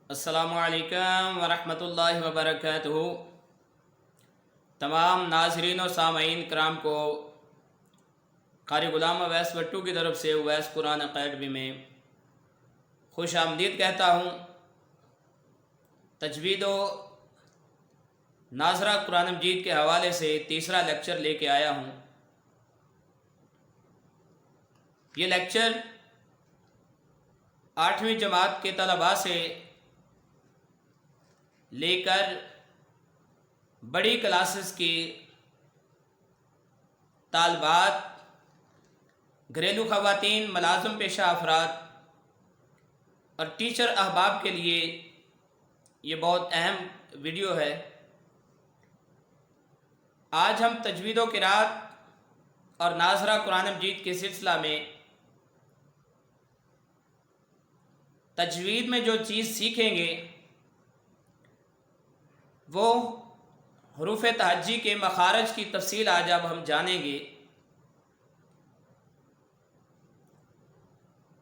अस्सलामु अलैकुम वरहमतुल्लाहि वबरकातुहू। तमाम नाज़रीन और सामईन कराम को क़ारी ग़ुलाम अवैस वट्टू की तरफ से अवैस कुरान अकादमी में खुश आमदीद कहता हूँ। तजवीद व नाज़रा कुरान मजीद के हवाले से तीसरा लेक्चर लेके आया हूँ। ये लेक्चर 8वीं जमात के तलबा से लेकर बड़ी क्लासेस की तालबात, घरेलू ख़वातीन, मुलाज़िम पेशा अफराद और टीचर अहबाब के लिए ये बहुत अहम वीडियो है। आज हम तजवीद व क़िराअत और नाज़रा कुरान मजीद के सिलसिला में तजवीद में जो चीज़ सीखेंगे वो हरूफ तहज्जी के मखारज की तफसील आज अब हम जानेंगे।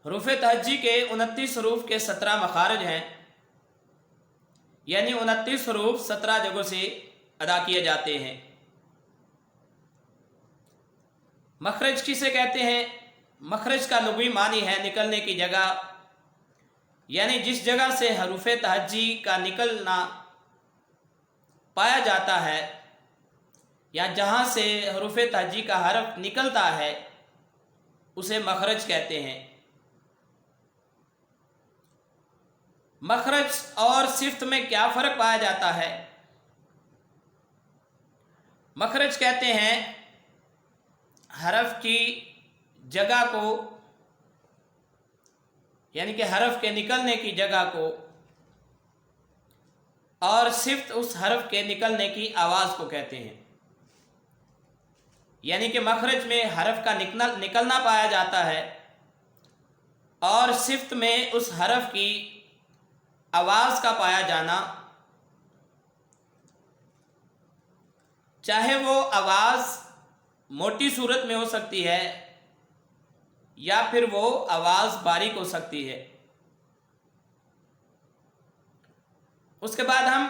हरूफ तहज्जी के 29 हरूफ के 17 मखारज हैं, यानी 29 हरूफ 17 जगहों से अदा किए जाते हैं। मखरज किसे कहते हैं? मखरज का लुग़वी मानी है निकलने की जगह, यानी जिस जगह से हरूफ तहज्जी का निकलना पाया जाता है या जहाँ से हरूफ तहज्जी का हरफ निकलता है उसे मखरज कहते हैं। मखरज और सिफ्त में क्या फ़र्क पाया जाता है? मखरज कहते हैं हरफ की जगह को, यानी कि हरफ के निकलने की जगह को, और सिफ्त उस हरफ के निकलने की आवाज़ को कहते हैं। यानी कि मखरज में हरफ का निकलना पाया जाता है और सिफ्त में उस हरफ की आवाज़ का पाया जाना, चाहे वो आवाज़ मोटी सूरत में हो सकती है या फिर वो आवाज़ बारीक हो सकती है। उसके बाद हम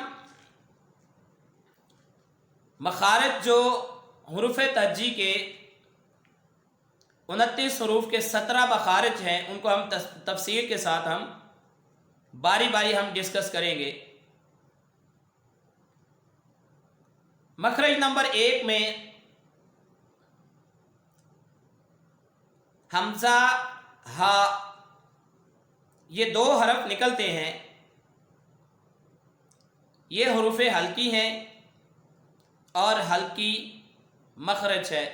मखारज जो हुरूफ तहज्जी के 29 हरूफ के 17 मखारज हैं उनको हम तफसील के साथ हम बारी बारी हम डिस्कस करेंगे। मखरज नंबर 1 में हमज़ा हा, ये 2 हरफ निकलते हैं। ये हरूफ हल्की हैं और हल्की मखरज है,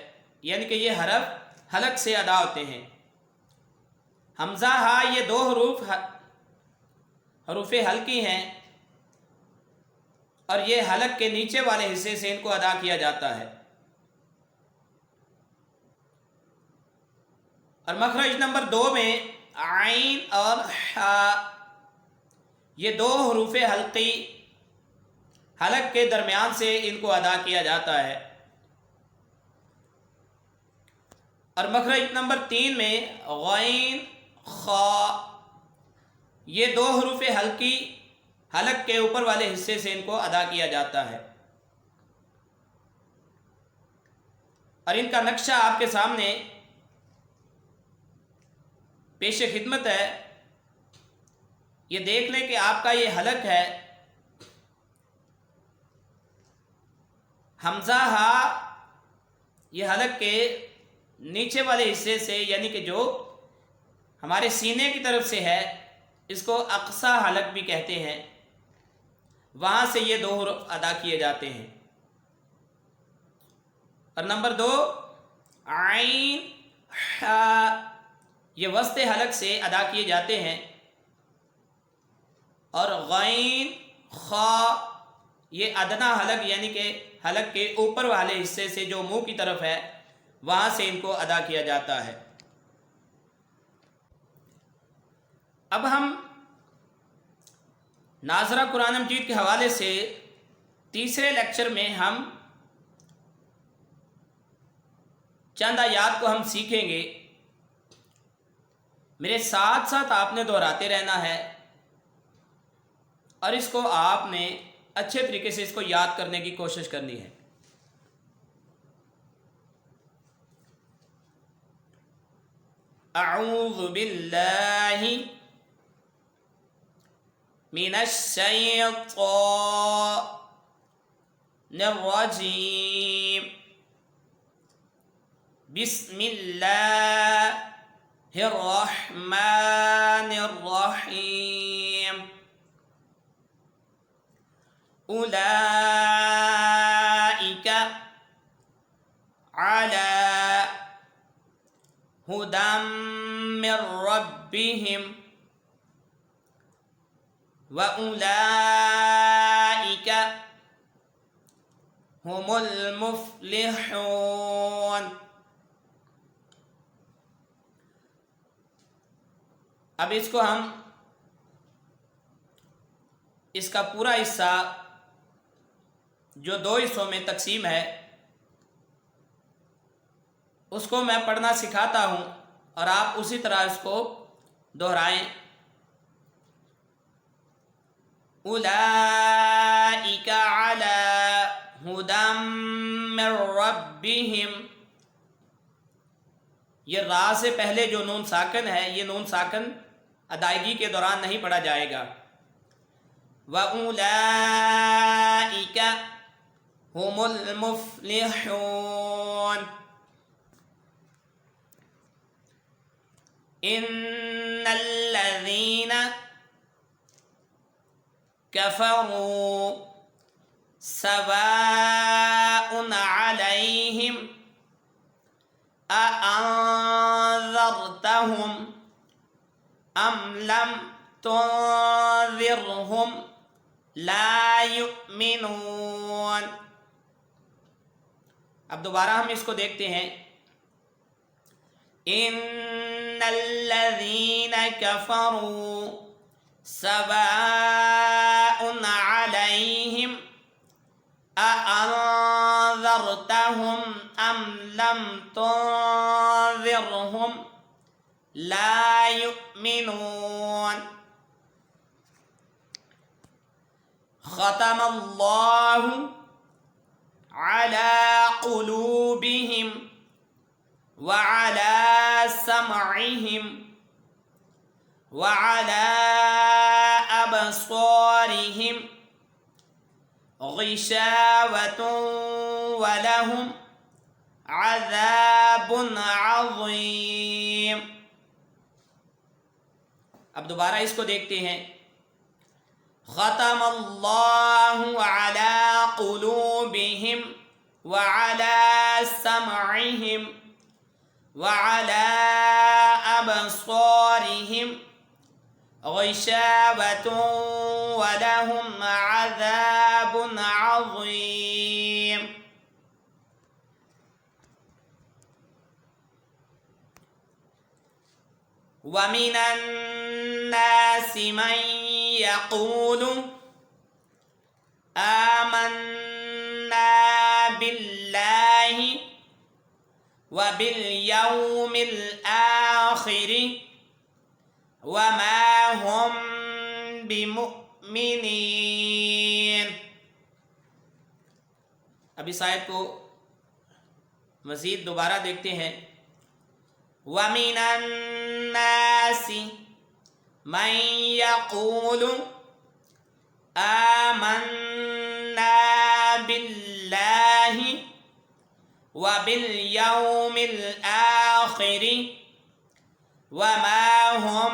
यानी कि ये हरफ हलक से अदा होते हैं। हमज़ा हा ये 2 हरूफ हल्की हैं और ये हलक के नीचे वाले हिस्से से इनको अदा किया जाता है। और मखरज नंबर 2 में आइन और हा, ये 2 हरूफ हल्की हलक के दरमियान से इनको अदा किया जाता है। और मखरज नंबर 3 में गैन खा, ये 2 हरूफ हल्की हलक के ऊपर वाले हिस्से से इनको अदा किया जाता है। और इनका नक्शा आपके सामने पेश खिदमत है। ये देख लें कि आपका ये हलक है। हमज़ा हा ये हलक के नीचे वाले हिस्से से, यानी कि जो हमारे सीने की तरफ से है, इसको अक्सा हलक भी कहते हैं, वहाँ से ये 2 हुरूफ अदा किए जाते हैं। और नंबर 2 आइन हा, ये वस्ते हलक से अदा किए जाते हैं। और गैन खा ये अदना हलक, यानी कि हलक के ऊपर वाले हिस्से से जो मुंह की तरफ है वहाँ से इनको अदा किया जाता है। अब हम नाज़रा कुरान मजीद के हवाले से तीसरे लेक्चर में हम चंद आयात को हम सीखेंगे। मेरे साथ साथ आपने दोहराते रहना है اور اس کو آپ نے اچھے طریقے سے اس کو یاد کرنے کی کوشش کرنی ہے. اعوذ باللہ من الشیطان الرجیم. بسم اللہ الرحمن الرحیم. اولئک علی ہدی من ربہم وَأُولَئِكَ هُمُ الْمُفْلِحُونَ. اب اس کو ہم اس کا پورا حصہ جو 2 حصوں میں تقسیم ہے اس کو میں پڑھنا سکھاتا ہوں اور آپ اسی طرح اس کو دہرائیں. اولئک علی ہدی من ربہم. یہ را سے پہلے جو نون ساکن ہے یہ نون ساکن ادائیگی کے دوران نہیں پڑھا جائے گا. وَأُولَئِكَ هُمُ الْمُفْلِحُونَ. إِنَّ الَّذِينَ كفروا سواء عليهم أأنذرتهم أم لم تنذرهم لا يؤمنون. اب دوبارہ ہم اس کو دیکھتے ہیں. إن الذين كفروا سواء عليهم أأنذرتهم أم لم تنذرهم لا يؤمنون. ختم الله على قلوبهم وعلى سمعهم وعلى أبصارهم غشاوة ولهم عذاب عظيم. اب دوبارہ اس کو دیکھتے ہیں. ختم اللہ علی قلوبہم وعلی سمعہم وعلی أبصارهم غشاوة ولهم عذاب عظيم. ومن الناس من يقول آمنا بالله وباليوم الآخر وما هم بمؤمنين. اب اس آیت کو مزید دوبارہ دیکھتے ہیں. وَمِنَ النَّاسِ مَن يَقُولُ آمَنَّا بِاللَّهِ وَبِالْيَوْمِ الْآخِرِ وَمَا هُمْ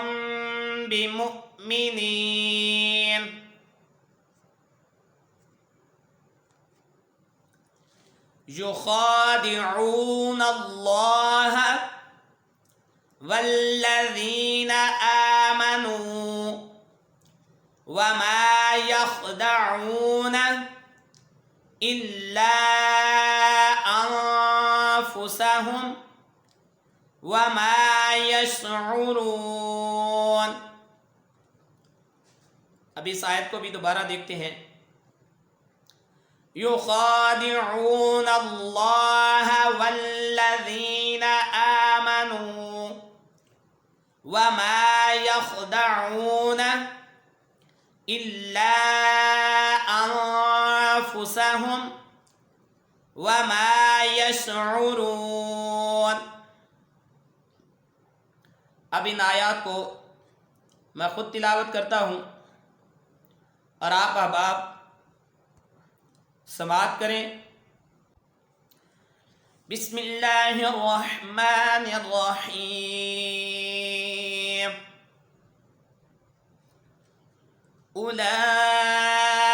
بِمُؤْمِنِينَ. يُخَادِعُونَ اللَّهَ وَالَّذِينَ آمَنُوا وَمَا يَخْدَعُونَ إِلَّا أَنفُسَهُمْ وَمَا يَشْعُرُونَ. اب اس آیت کو بھی دوبارہ دیکھتے ہیں. يُخَادِعُونَ اللَّهَ وَالَّذِينَ آمَنُوا وَمَا يَخْدَعُونَ إلا أنفسهم وما يشعرون. اب ان آیات کو میں خود تلاوت کرتا ہوں اور آپ احباب سماعت کریں. بسم اللہ الرحمن الرحیم. أولئك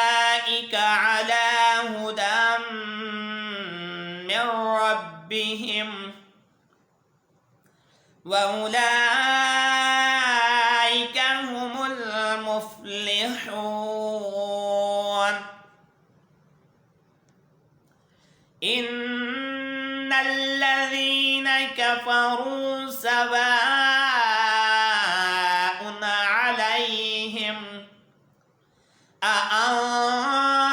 على هدى من ربهم وأولئك هم المفلحون. إن الذين كفروا سواء عليهم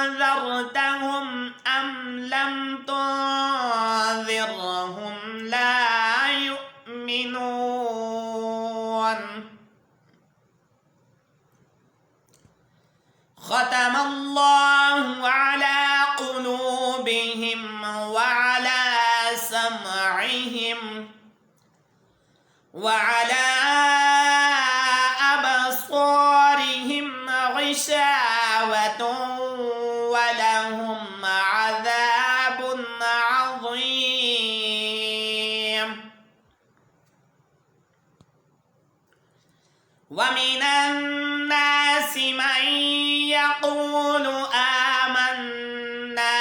أأنذرتهم أم لم تنذرهم لا يؤمنون. ختم الله على قلوبهم وعلى سمعهم وعلى أبصارهم غشاوة ولهم عذاب عظيم. ومن الناس من يقول آمنا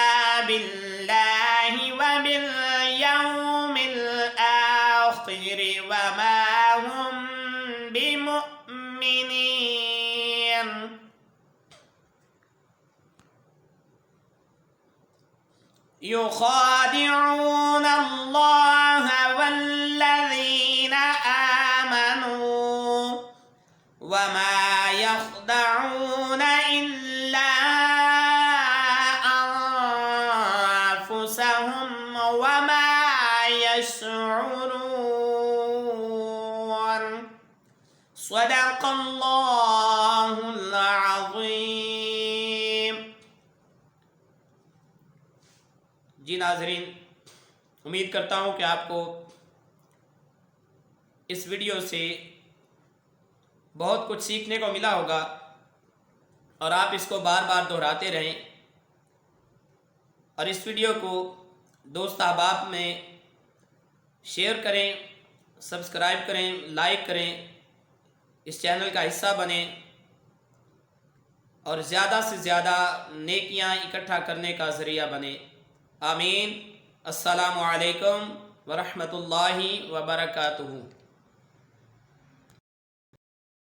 بالله وباليوم الآخر وما هم بمؤمنين. يخادعون الله والذين آمنوا وما يخدعون إلا أنفسهم وما يشعرون. صدق الله العظيم. جی ناظرین، امید کرتا ہوں کہ آپ کو اس ویڈیو سے بہت کچھ سیکھنے کو ملا ہوگا اور آپ اس کو بار بار دہراتے رہیں اور اس ویڈیو کو دوست احباب میں شیئر کریں، سبسکرائب کریں، لائک کریں، اس چینل کا حصہ بنیں اور زیادہ سے زیادہ نیکیاں اکٹھا کرنے کا ذریعہ بنیں. آمین. السلام علیکم ورحمۃ اللہ وبرکاتہ.